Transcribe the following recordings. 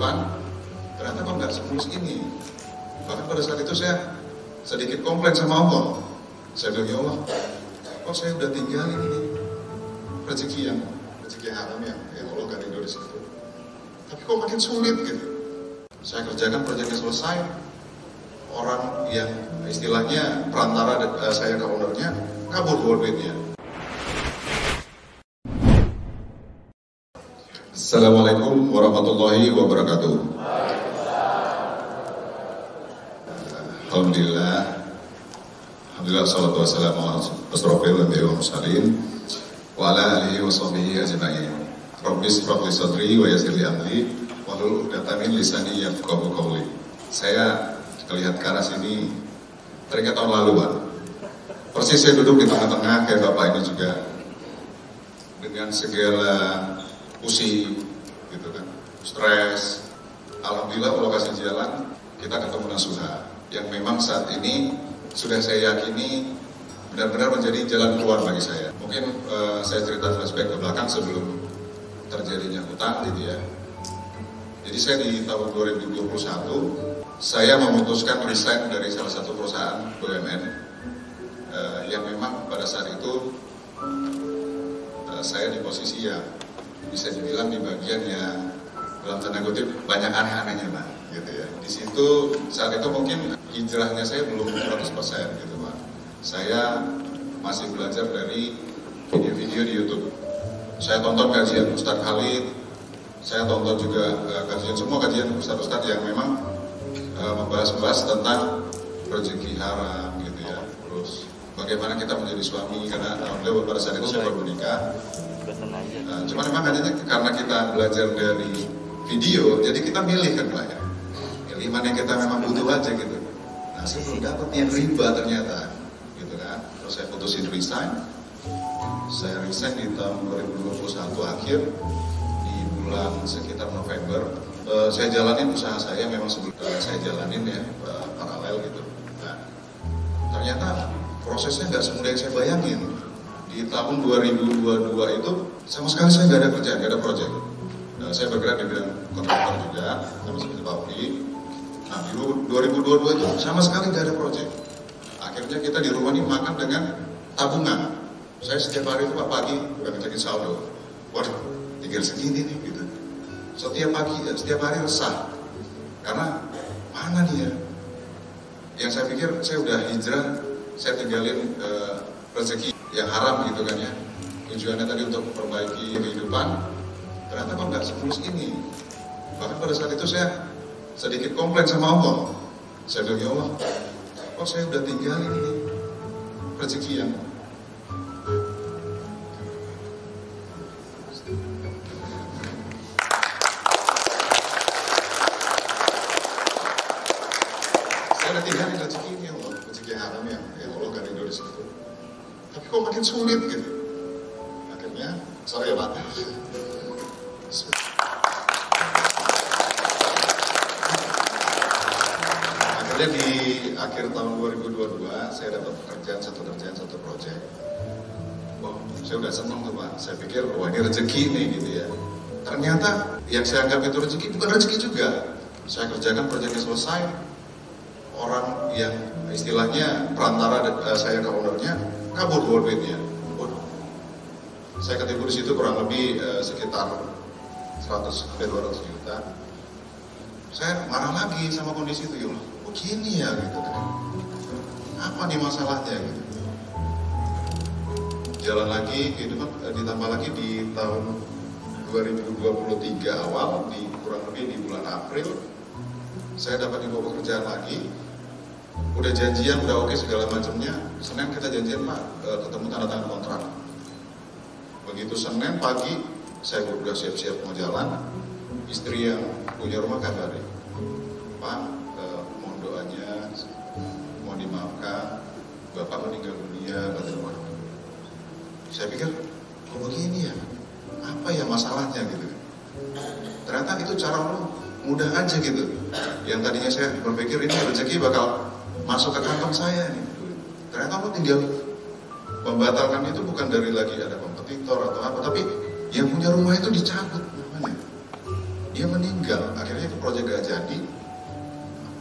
kehidupan, ternyata kok nggak semulus ini. Bahkan pada saat itu saya sedikit komplain sama Allah. Saya bilang, ya Allah, kok saya udah tinggalin ini rezeki yang haram yang Allah gak ridho di situ. Tapi kok makin sulit gitu. Saya kerjakan proyeknya selesai, orang yang istilahnya perantara saya ke ownernya kabur bawa duitnya. Assalamualaikum warahmatullahi wabarakatuh. Alhamdulillah, salatu wassalamu ala asrofil anbiya'i wal mursalin wa ala alihi wa sahbihi ajma'in. Rabbi ishrah li sadri wa yassir li amri wahlul 'uqdatam min lisani yafqahu qawli. Saya terlihat ke arah sini teringat tahun lalu, Pak. Persis saya duduk di tengah-tengah kayak Bapak ini juga, dengan segala pusing gitu kan, stres. Alhamdulillah Allah kasih jalan, kita ketemu Nasuha yang memang saat ini sudah saya yakini benar-benar menjadi jalan keluar bagi saya. Mungkin saya cerita flashback ke belakang sebelum terjadinya hutang gitu ya. Jadi saya di tahun 2021 saya memutuskan resign dari salah satu perusahaan BUMN yang memang pada saat itu saya di posisi yang bisa dibilang di bagian yang dalam tanda kutip banyak aneh-anehnya lah gitu ya. Di situ saat itu mungkin hijrahnya saya belum 100% gitu Pak. Saya masih belajar dari video-video di YouTube. Saya tonton kajian Ustadz Khalid, saya tonton juga semua kajian Ustadz-Ustadz yang memang membahas-bahas tentang rezeki haram gitu ya. Terus bagaimana kita menjadi suami, karena alhamdulillah pada saat itu saya baru menikah. Cuman memang hanya karena kita belajar dari video, jadi kita milih kan Pak ya. Pilih mana yang kita memang butuh aja gitu. Nah saya belum dapat yang riba ternyata gitu kan. Terus saya putusin resign. Saya resign di tahun 2021 akhir, di bulan sekitar November. Saya jalanin usaha saya memang sebelum saya jalanin ya paralel gitu. Nah ternyata prosesnya nggak semudah yang saya bayangin. Di tahun 2022 itu sama sekali saya nggak ada kerjaan, nggak ada proyek. Saya bergerak di bidang kontraktor juga, sama seperti Pak Udi. Nah di 2022 itu sama sekali nggak ada proyek. Akhirnya kita di rumah ini makan dengan tabungan. Saya setiap hari itu Pak pagi udah ngecekin saldo. Waduh, tinggal segini nih gitu. Setiap pagi, setiap hari resah. Karena mana nih ya? Yang saya pikir saya udah hijrah, saya tinggalin rezeki yang haram gitu kan ya. Tujuannya tadi untuk memperbaiki kehidupan, ternyata kok nggak semulus ini. Bahkan pada saat itu saya sedikit komplain sama Allah. Saya bilang, ya Allah, kok saya udah tinggalin ini rezeki yang saya udah tinggalin rezeki ini, ya Allah, rezeki yang haram yang Allah gak ridho di situ. Tapi kok makin sulit gitu. Akhirnya, sorry ya Pak. Akhirnya di akhir tahun 2022 saya dapat pekerjaan satu proyek. Wah, saya udah seneng tuh Pak. Saya pikir wah ini rezeki nih gitu ya. Ternyata yang saya anggap itu rezeki bukan rezeki juga. Saya kerjakan proyeknya selesai. Orang yang istilahnya perantara saya ke ownernya kabur bawa duitnya. Waduh. Saya ketipu di situ kurang lebih sekitar 100-200 juta. Saya marah lagi sama kondisi itu, ya Allah, begini ya gitu kan. Apa nih masalahnya gitu. Jalan lagi, kehidupan ditambah lagi di tahun 2023 awal, di kurang lebih di bulan April, saya dapat info pekerjaan lagi. Udah janjian, udah oke segala macamnya. Senin kita janjian Pak, ketemu tanda tangan kontrak. Begitu Senin pagi, saya udah siap-siap mau jalan. Istri yang punya rumah kabari, Pak, mohon doanya, mohon dimaafkan, Bapak meninggal dunia, kata rumah. Saya pikir, kok begini ya? Apa ya masalahnya gitu? Ternyata itu cara Allah mudah aja gitu. Yang tadinya saya berpikir ini rezeki bakal masuk ke kantong saya nih. Ternyata Allah tinggal membatalkan itu bukan dari lagi ada kompetitor atau apa, tapi yang punya rumah itu dicabut namanya. dia meninggal, akhirnya itu proyek gak jadi,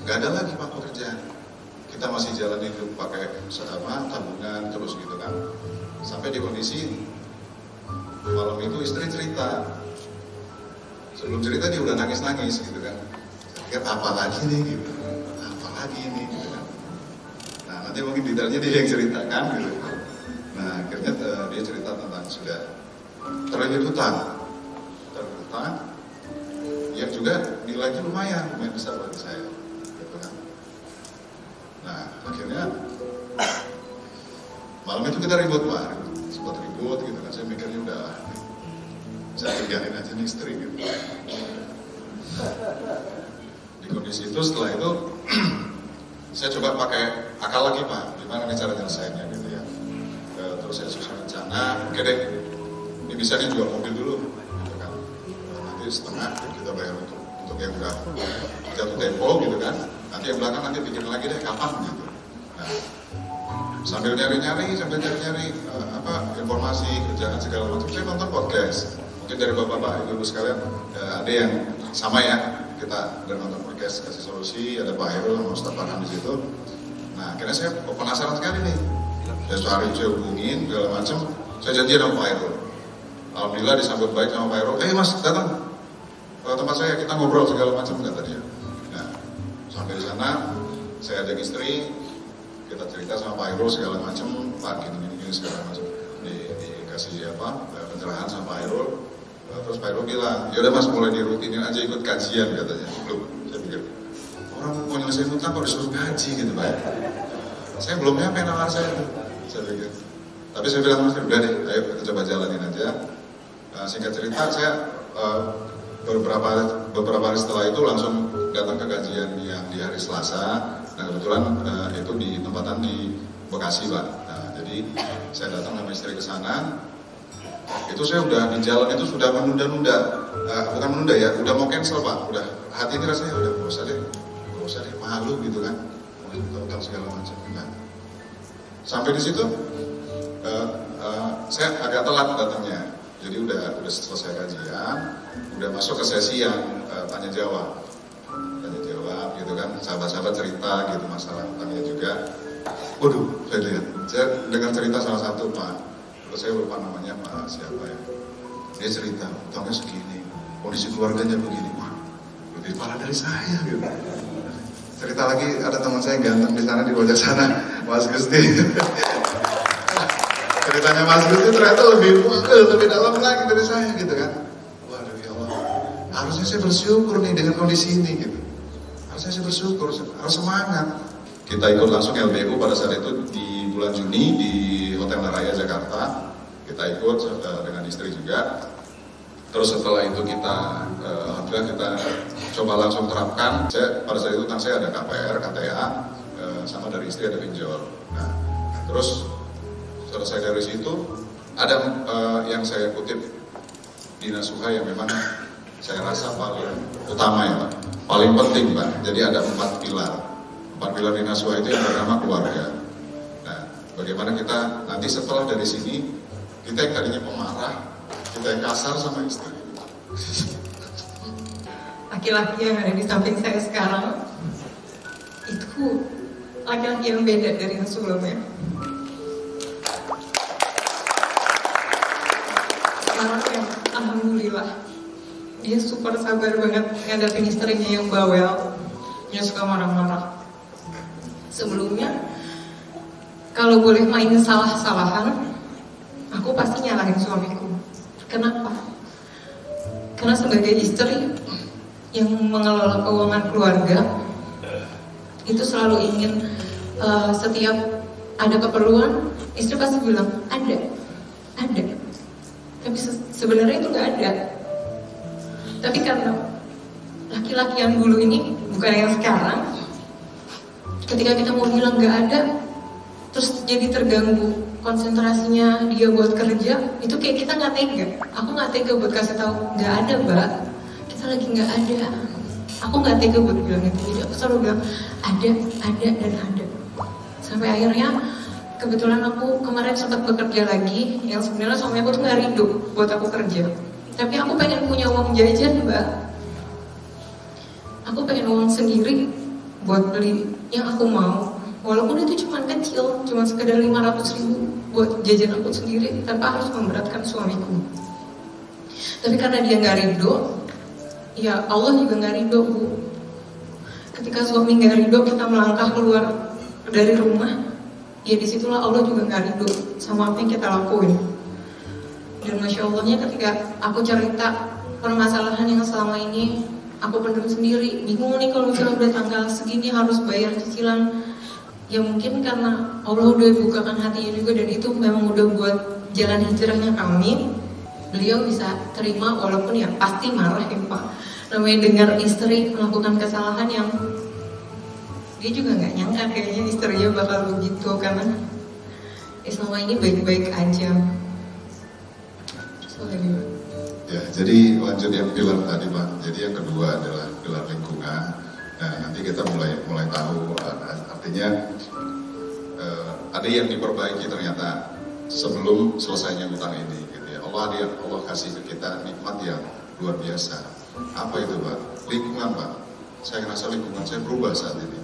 nggak ada lagi Pak pekerjaan. Kita masih jalan hidup pakai tabungan terus gitu kan, sampai di kondisi ini. Malam itu istri cerita, sebelum cerita dia udah nangis-nangis gitu kan. Saya pikir apa lagi nih gitu, apa lagi ini gitu kan. Nah nanti mungkin detailnya dia yang ceritakan gitu. Nah akhirnya dia cerita tentang sudah terlilit hutang, yang juga nilainya lumayan besar bagi saya gitu kan. Nah akhirnya malam itu kita ribut Pak, sempat ribut gitu kan. Saya mikirnya udah saya kerjain aja nih istri gitu. Di kondisi itu setelah itu saya coba pakai akal lagi Pak, gimana nih cara nyelesainnya gitu ya. Terus saya susun rencana, oke deh, ini bisa nih jual mobil dulu gitu kan. Nanti setengah kita bayar untuk yang udah jatuh tempo gitu kan. Nanti yang belakang nanti bikin lagi deh kapan gitu. Nah, sambil nyari-nyari informasi kerjaan segala macam, saya nonton podcast. Mungkin dari bapak-bapak ibu sekalian ada yang sama ya, kita udah nonton podcast kasih solusi, ada Pak Heru sama Ustaz Farhan di situ. Nah akhirnya saya penasaran sekali nih, saya saya hubungin segala macam, saya janjian sama Pak Heru. Alhamdulillah disambut baik sama Pak Heru. Mas datang ke tempat saya, kita ngobrol segala macam kata dia. Nah sampai di sana saya ajak istri, kita cerita sama Pak Heru segala macam, Pak gini segala macam, dikasih pencerahan sama Pak Heru. Terus Pak Heru bilang, yaudah Mas mulai dirutinin aja ikut kajian katanya. Belum, saya pikir orang mau nyelesain hutang kok disuruh ngaji gitu Pak. Saya belum nyampe nawar saya pikir. Tapi saya bilang Mas, udah deh, ayo kita coba jalanin aja. Singkat cerita saya beberapa hari setelah itu langsung datang ke kajian yang di hari Selasa. Nah kebetulan itu ditempatan di Bekasi Pak. Nah, jadi saya datang sama istri ke sana. Itu saya udah di jalan itu sudah menunda-nunda, bukan menunda ya, udah mau cancel Pak. Udah hati ini rasanya udah gak usah deh, malu gitu kan, utang segala macam. Nah, sampai di situ saya agak telat datangnya. Jadi udah selesai kajian, udah masuk ke sesi yang tanya jawab gitu kan, sahabat-sahabat cerita gitu masalah utangnya juga. Waduh, saya dengar cerita salah satu Pak, terus saya lupa namanya Pak siapa ya. Dia cerita utangnya segini, kondisi keluarganya begini, wah lebih parah dari saya gitu. Cerita lagi ada teman saya ganteng di sana di wajah sana, Mas Gusti. Ceritanya Mas Gusti ternyata lebih dalam lagi dari saya gitu kan. Waduh ya Allah, harusnya saya bersyukur nih dengan kondisi ini gitu. Harusnya saya bersyukur, harus semangat. Kita ikut langsung LBU pada saat itu di bulan Juni di Hotel Naraya Jakarta. Kita ikut dengan istri juga. Terus setelah itu kita alhamdulillah kita coba langsung terapkan. Pada saat itu saya ada KPR, KTA, sama dari istri ada pinjol. Nah, terus selesai dari situ ada yang saya kutip di Nasuha yang memang saya rasa paling utama ya Pak, paling penting Pak. Jadi ada 4 pilar. 4 pilar di Nasuha itu yang pertama keluarga. Nah, bagaimana kita nanti setelah dari sini kita yang tadinya pemarah, kita yang kasar sama istri. Laki-laki yang ada di samping saya sekarang itu laki-laki yang beda dari yang sebelumnya. Sekarang yang alhamdulillah dia super sabar banget ngadapin istrinya yang bawel, yang suka marah-marah. Sebelumnya kalau boleh main salah-salahan, aku pasti nyalahin suamiku. Kenapa? Karena sebagai istri yang mengelola keuangan keluarga, itu selalu ingin setiap ada keperluan, istri pasti bilang ada. Tapi sebenarnya itu nggak ada. Tapi karena laki-laki yang dulu ini bukan yang sekarang, ketika kita mau bilang nggak ada, terus jadi terganggu konsentrasinya dia buat kerja, itu kayak kita nggak tega. Aku nggak tega buat kasih tahu nggak ada Mbak, kita lagi nggak ada. Aku nggak tega buat bilang itu, jadi aku selalu bilang ada dan ada. Sampai akhirnya kebetulan aku kemarin sempat bekerja lagi, yang sebenarnya suami aku tuh nggak rindu buat aku kerja, tapi aku pengen punya uang jajan Mbak. aku pengen uang sendiri buat beli yang aku mau, walaupun itu cuma kecil, cuma sekedar 500.000 buat jajan aku sendiri tanpa harus memberatkan suamiku. Tapi karena dia nggak ridho, ya Allah juga nggak ridho, Bu. Ketika suami nggak ridho, kita melangkah keluar dari rumah, ya disitulah Allah juga nggak ridho sama apa yang kita lakuin. Dan Masya Allahnya ketika aku cerita permasalahan yang selama ini aku pendam sendiri, bingung nih kalau misalnya udah tanggal segini harus bayar cicilan. Ya mungkin karena Allah udah bukakan hatinya juga, dan itu memang udah buat jalan hijrahnya kami. Beliau bisa terima walaupun ya pasti marah ya Pak. Namanya dengar istri melakukan kesalahan yang dia juga nggak nyangka kayaknya istrinya bakal begitu, karena selama ini baik-baik aja. Ya, jadi lanjut yang pilar tadi Pak. Jadi yang kedua adalah pilar lingkungan. Nah, nanti kita mulai tahu artinya ada yang diperbaiki ternyata sebelum selesainya hutang ini. Gitu ya. Allah kasih ke kita nikmat yang luar biasa. Apa itu Pak? Lingkungan Pak. Saya ngerasa lingkungan saya berubah saat ini.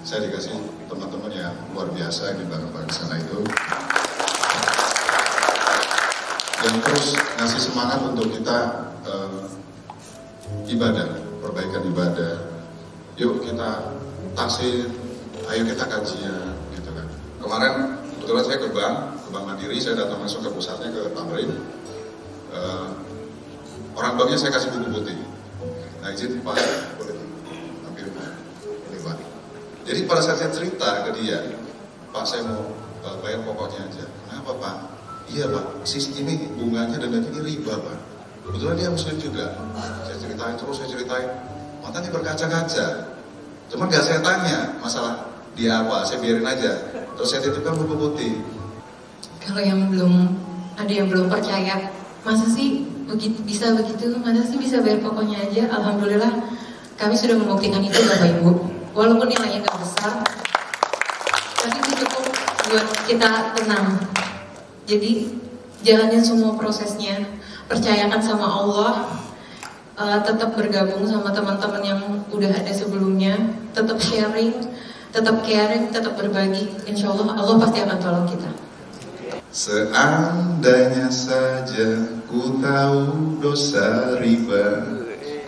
Saya dikasih teman-teman yang luar biasa di belakang sana itu, yang terus ngasih semangat untuk kita ibadah, perbaikan ibadah. Yuk kita taksin, ayo kita kajian, gitu kan. Kemarin kebetulan saya ke Bank Mandiri, saya datang langsung ke pusatnya, ke Tamrin. Orang banknya saya kasih buku putih. Nah izin Pak, boleh ambil ini Pak. Jadi pada saat saya cerita ke dia, Pak saya mau bayar pokoknya aja. Kenapa Pak? Iya Pak, ini bunganya dan ini riba Pak. Kebetulan dia muslim juga. Saya ceritain, matanya berkaca-kaca. Cuma gak saya tanya masalah dia apa, saya biarin aja. Terus saya titipkan buku putih. Kalau yang ada yang belum percaya, masa sih bisa begitu? Masa sih bisa bayar pokoknya aja? Alhamdulillah kami sudah membuktikan itu Bapak Ibu. Walaupun nilainya gak besar, tapi itu cukup buat kita tenang. Jadi jalanin semua prosesnya, percayakan sama Allah, tetap bergabung sama teman-teman yang udah ada sebelumnya, tetap sharing, tetap caring, tetap berbagi. Insya Allah Allah pasti akan tolong kita. Seandainya saja ku tahu dosa riba,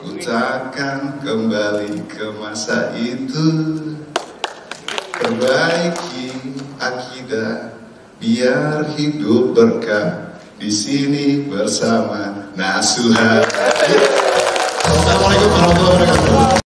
ku takkan kembali ke masa itu. Perbaiki akidah, biar hidup berkah di sini bersama Nasuha. Assalamualaikum warahmatullahi wabarakatuh.